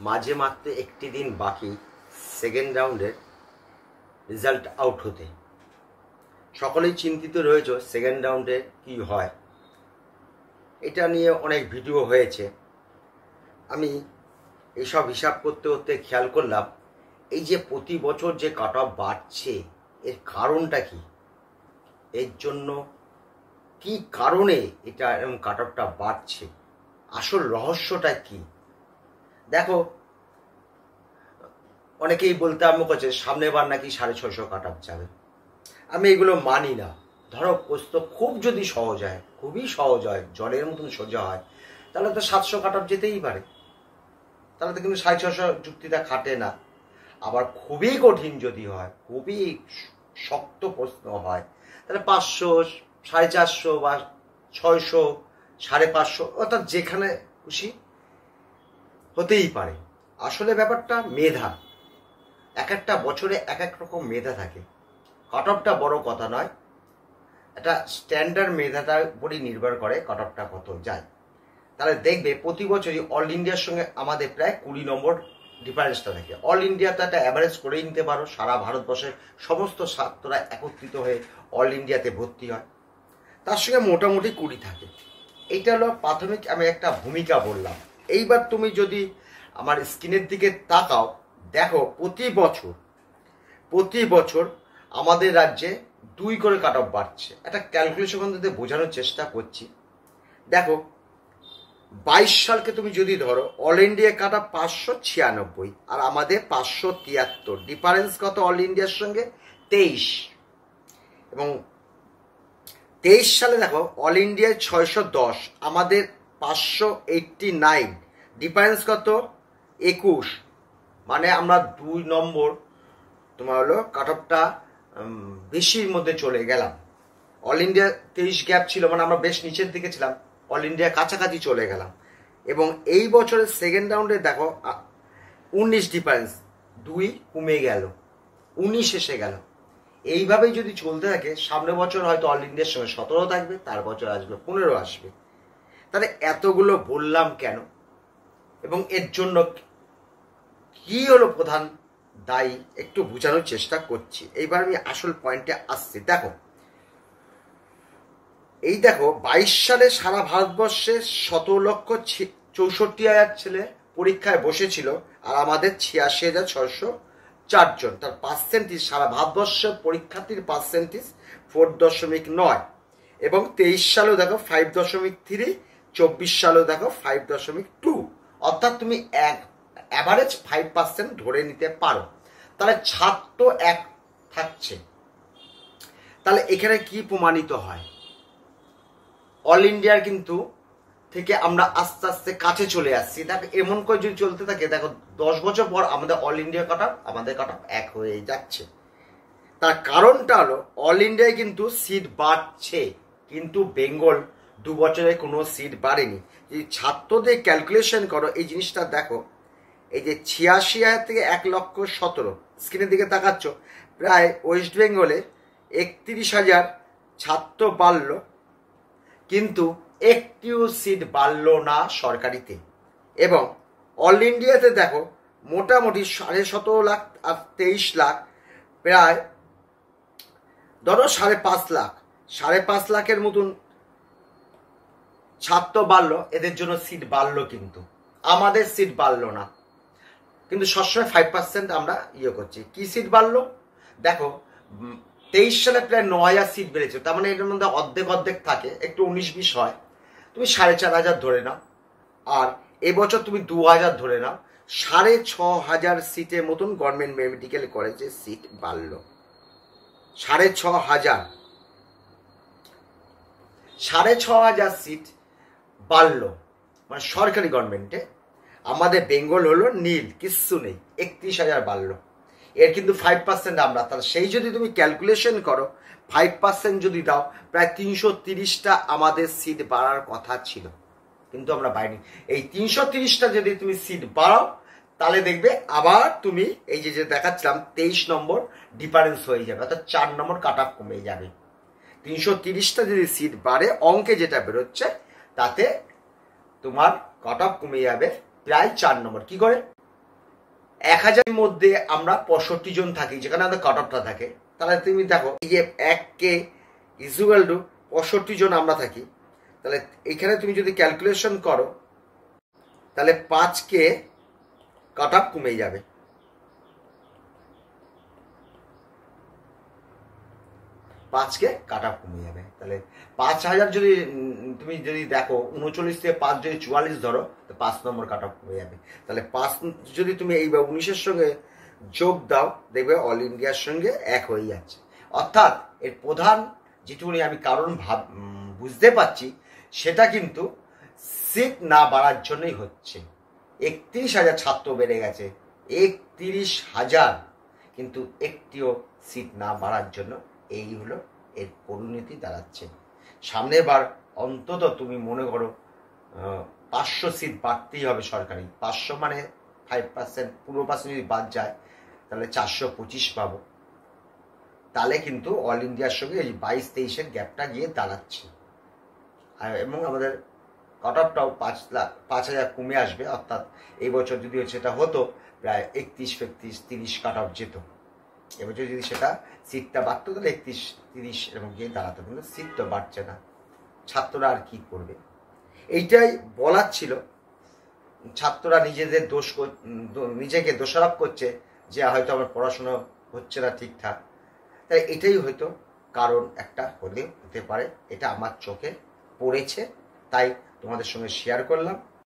মাঝে মাত্র একটি দিন বাকি সেকেন্ড রাউন্ডের রেজাল্ট আউট হতে। সকলেই চিন্তিত রয়েছে সেকেন্ড রাউন্ডে কি হয়। এটা নিয়ে অনেক ভিডিও হয়েছে। আমি এইসব হিসাব করতে করতে খেয়াল করলাম, এই যে প্রতি বছর যে কাট অফ বাড়ছে, এর কারণটা কি? এর জন্য কি কারণে এটা এরকম কাট অফটা বাড়ছে? আসল রহস্যটা কি? দেখো, অনেকেই বলতে আরম্ভ করছে সামনের বার নাকি 650 কাট অফ যাবে। আমি এগুলো মানি না। ধরো প্রশ্ন খুব যদি সহজ হয়, খুবই সহজ হয়, জলের মতন সোজা হয়, তাহলে তো 700 কাট অফ যেতেই পারে। তাহলে তো কিন্তু 650 যুক্তিটা খাটে না। আবার খুবই কঠিন যদি হয়, খুবই শক্ত প্রশ্ন হয়, তাহলে 500, 450 বা 600, 550, অর্থাৎ যেখানে খুশি হতেই পারে। আসলে ব্যাপারটা মেধা। এক একটা বছরে এক এক রকম মেধা থাকে। কাট অফটা বড় কথা নয়, এটা স্ট্যান্ডার্ড মেধাটার উপরই নির্ভর করে কাট অফটা কত যায়। তাহলে দেখবে প্রতি বছরই অল ইন্ডিয়ার সঙ্গে আমাদের প্রায় 20 নম্বর ডিফারেন্সটা থাকে। অল ইন্ডিয়াতে একটা অ্যাভারেজ করে নিতে পারো, সারা ভারতবর্ষের সমস্ত ছাত্ররা একত্রিত হয়ে অল ইন্ডিয়াতে ভর্তি হয়, তার সঙ্গে মোটামুটি 20 থাকে। এইটা হলো প্রাথমিক আমি একটা ভূমিকা বললাম। এইবার তুমি যদি আমার স্ক্রিনের দিকে তাকাও, দেখো প্রতি বছর আমাদের রাজ্যে 2 করে কাট অফ বাড়ছে। একটা ক্যালকুলেশন করতে বোঝানোর চেষ্টা করছি। দেখো, 22 সালকে তুমি যদি ধরো, অল ইন্ডিয়া কাট অফ 596 আর আমাদের 573। ডিফারেন্স কত অল ইন্ডিয়ার সঙ্গে? 23। এবং 23 সালে দেখো অল ইন্ডিয়ায় 610, আমাদের 589। ডিফারেন্স কত? 21। মানে আমরা 2 নম্বর তোমার হলো কাট অফটা বেশির মধ্যে চলে গেলাম। অল ইন্ডিয়া 23 গ্যাপ ছিল, মানে আমরা বেশ নিচের দিকে ছিলাম, অল ইন্ডিয়া কাছাকাছি চলে গেলাম। এবং এই বছরের সেকেন্ড রাউন্ডে দেখো 19 ডিফারেন্স, 2 কমে গেল, 19 এসে গেল। এইভাবেই যদি চলতে থাকে, সামনের বছর হয়তো অল ইন্ডিয়ার সঙ্গে 17 থাকবে, তার বছর আসবে 15 আসবে। তাহলে এতগুলো বললাম কেন, এবং এর জন্য কি হলো প্রধান দায়ী, একটু বোঝানোর চেষ্টা করছি। এইবার আমি আসল পয়েন্টে আসছি। দেখো, 22 সালে সারা ভারতবর্ষে 17,64,000 ছেলে পরীক্ষায় বসেছিল, আর আমাদের 86,604 জন। তার পার্সেন্টেজ, সারা ভারতবর্ষের পরীক্ষার্থীর পার্সেন্টেজ 4.9। এবং 23 সালেও দেখো 5.3, 24 সালেও দেখো 5.2। অর্থাৎ তুমি অ্যাভারেজ 5% ধরে নিতে পারো। তাহলে ছাত্র এক থাকছে। তাহলে এখানে কি প্রমাণিত হয়? অল ইন্ডিয়ার কিন্তু থেকে আমরা আস্তে আস্তে কাছে চলে আসছি। দেখো, এমন করে যদি চলতে থাকে, দেখো 10 বছর পর আমাদের অল ইন্ডিয়া কাট অফ এক হয়ে যাচ্ছে। তার কারণটা হলো অল ইন্ডিয়ায় কিন্তু সিট বাড়ছে, কিন্তু বেঙ্গল 2 বছরে কোনো সিট বাড়েনি। যদি ছাত্রদের ক্যালকুলেশন করো, এই জিনিসটা দেখো, এই যে 86,000 থেকে 1,17,000, স্ক্রিনের দিকে তাকাচ্ছ, প্রায় ওয়েস্ট বেঙ্গলে 31,000 ছাত্র বাড়ল, কিন্তু একটিও সিট বাড়ল না সরকারিতে। এবং অল ইন্ডিয়াতে দেখো মোটামুটি 17.5 লাখ আর 23 লাখ, প্রায় ধরো 5.5 লাখ, 5.5 লাখের মতন ছাত্র বাড়লো, এদের জন্য সিট বাড়লো, কিন্তু আমাদের সিট বাড়লো না। কিন্তু সবসময় 5% আমরা করছি। কি সিট বাড়লো? দেখো, 23 সালে প্রায় 9,000 সিট বেড়েছে, তার মানে এটার মধ্যে অর্ধেক থাকে, একটু 19-20 হয়, তুমি 4,500 ধরে নাও। আর এবছর তুমি 2,000 ধরে নাও, 6,500 সিটের মতন গভর্নমেন্ট মেডিকেল কলেজে সিট বাড়লো। 6,500 সিট বাড়লো, মানে সরকারি গভর্নমেন্টে। আমাদের বেঙ্গল হলো নীল, কিচ্ছু নেই, 31,000 বাড়লো। এর কিন্তু 5% আমরা। তাহলে সেই যদি তুমি ক্যালকুলেশন করো, 5% যদি দাও, প্রায় 330টা আমাদের সিট বাড়ার কথা ছিল, কিন্তু আমরা পাইনি। এই 330টা যদি তুমি সিট বাড়াও, তাহলে দেখবে আবার তুমি এই যে দেখাচ্ছিলাম 23 নম্বর ডিফারেন্স হয়ে যাবে, অর্থাৎ 4 নম্বর কাট অফ কমে যাবে। 330টা যদি সিট বাড়ে, অঙ্কে যেটা বেরোচ্ছে, তাতে তোমার কাট অফ কমে যাবে প্রায় 4 নম্বর। কি করে? 1000-এর মধ্যে আমরা 65 জন থাকি, যেখানে আমাদের কাট অফটা থাকে। তাহলে তুমি দেখো এই যে 1K ইকুয়াল টু 65 জন আমরা থাকি, তাহলে এখানে তুমি যদি ক্যালকুলেশন করো তাহলে 5K কাট অফ কমে যাবে। 5K কাট অফ কমে যাবে। তাহলে 5000 যদি তুমি যদি দেখো 39 থেকে 5 যদি 44 ধরো, তো 5 নম্বর কাট অফ কমে যাবে। তাহলে 5 যদি তুমি এই 19-এর সঙ্গে যোগ দাও, দেখবে অল ইন্ডিয়ার সঙ্গে এক হয়ে যাচ্ছে। অর্থাৎ এর প্রধান যেটুকুনি আমি কারণ বুঝতে পারছি, সেটা কিন্তু সিট না বাড়ার জন্যই হচ্ছে। 31,000 ছাত্র বেড়ে গেছে, 31,000, কিন্তু একটিও সিট না বাড়ার জন্য এই হলো এর পরিণতি দাঁড়াচ্ছে। সামনের বার অন্তত তুমি মনে করো 500 সিট বাড়তেই হবে সরকারি। 500 মানে 5%, 15% যদি বাদ যায় তাহলে 425 পাবো। তাহলে কিন্তু অল ইন্ডিয়ার সঙ্গে এই 22-23-এর গ্যাপটা গিয়ে দাঁড়াচ্ছে। এবং আমাদের কাট অফটাও 5,000 কমে আসবে। অর্থাৎ এই বছর যদি সেটা হতো প্রায় 31-30 কাট অফ যেত। এবছর যদি সেটা সিটটা বাড়তো তাহলে 31-30 এরকম গিয়ে দাঁড়াতো, কিন্তু সিট তো বাড়ছে না। ছাত্ররা আর কি করবে, এইটাই বলার ছিল। ছাত্ররা নিজেদের নিজেকে দোষারোপ করছে যে হয়তো আমার পড়াশোনা হচ্ছে না ঠিকঠাক। তাই এটাই হয়তো কারণ একটা হতে পারে। এটা আমার চোখে পড়েছে, তাই তোমাদের সঙ্গে শেয়ার করলাম।